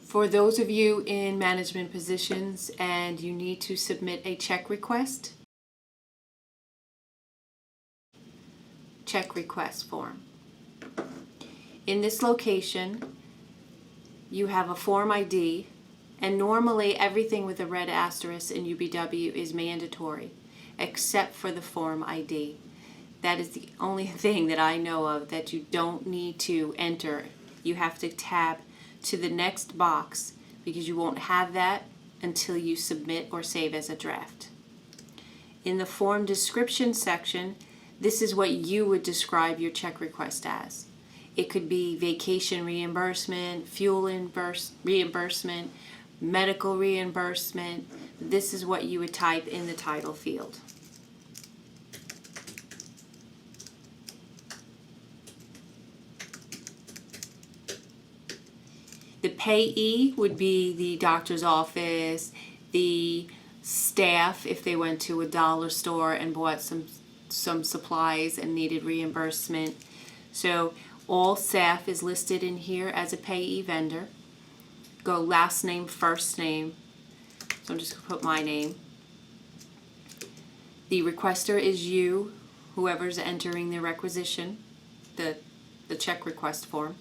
For those of you in management positions and you need to submit a check request form. In this location, you have a form ID, and normally everything with a red asterisk in UBW is mandatory, except for the form ID. That is the only thing that I know of that you don't need to enter. You have to tab to the next box because you won't have that until you submit or save as a draft. In the form description section, this is what you would describe your check request as. It could be vacation reimbursement, fuel reimbursement, medical reimbursement. This is what you would type in the title field. The payee would be the doctor's office, the staff if they went to a dollar store and bought some supplies and needed reimbursement. So all staff is listed in here as a payee vendor. Go last name, first name. So I'm just going to put my name. The requester is you, whoever's entering the requisition, the check request form.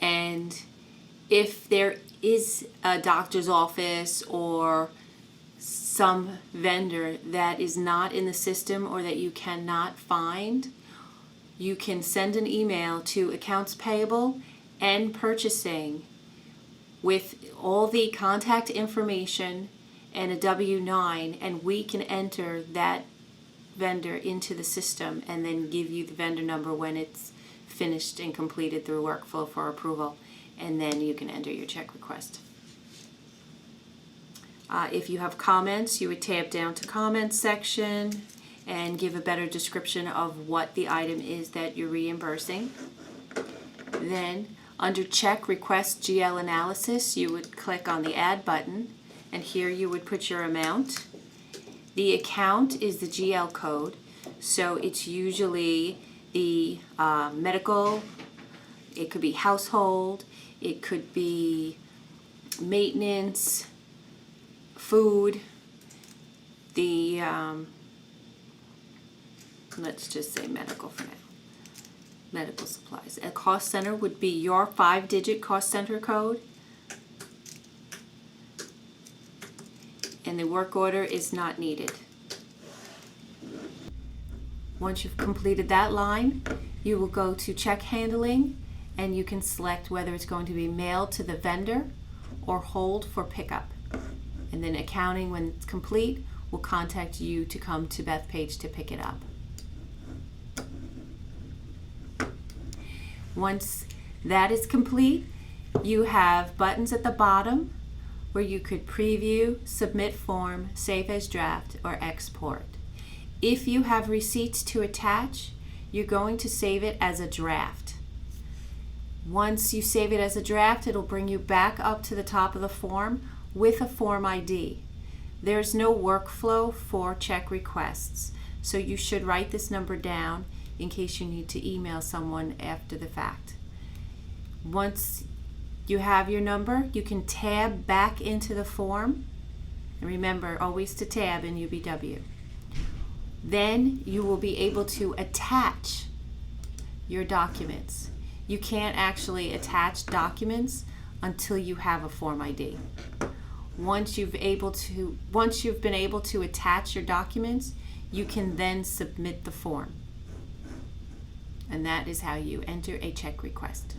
And if there is a doctor's office or some vendor that is not in the system or that you cannot find, you can send an email to accounts payable and purchasing with all the contact information and a W-9, and we can enter that vendor into the system and then give you the vendor number when it's finished and completed through workflow for approval. And then you can enter your check request. If you have comments, you would tab down to comments section and give a better description of what the item is that you're reimbursing. Then under check request GL analysis, you would click on the add button, and here you would put your amount. The account is the GL code, so it's usually the medical, it could be household, it could be maintenance, food, the, let's just say medical for now, medical supplies. A cost center would be your 5-digit cost center code. And the work order is not needed. Once you've completed that line, you will go to check handling, and you can select whether it's going to be mailed to the vendor or hold for pickup. And then accounting, when it's complete, will contact you to come to Bethpage to pick it up. Once that is complete, you have buttons at the bottom where you could preview, submit form, save as draft, or export. If you have receipts to attach, you're going to save it as a draft. Once you save it as a draft, it'll bring you back up to the top of the form with a form ID. There's no workflow for check requests, so you should write this number down in case you need to email someone after the fact. Once you have your number, you can tab back into the form. And remember, always to tab in UBW. Then you will be able to attach your documents. You can't actually attach documents until you have a form ID. Once you've been able to attach your documents, you can then submit the form. And that is how you enter a check request.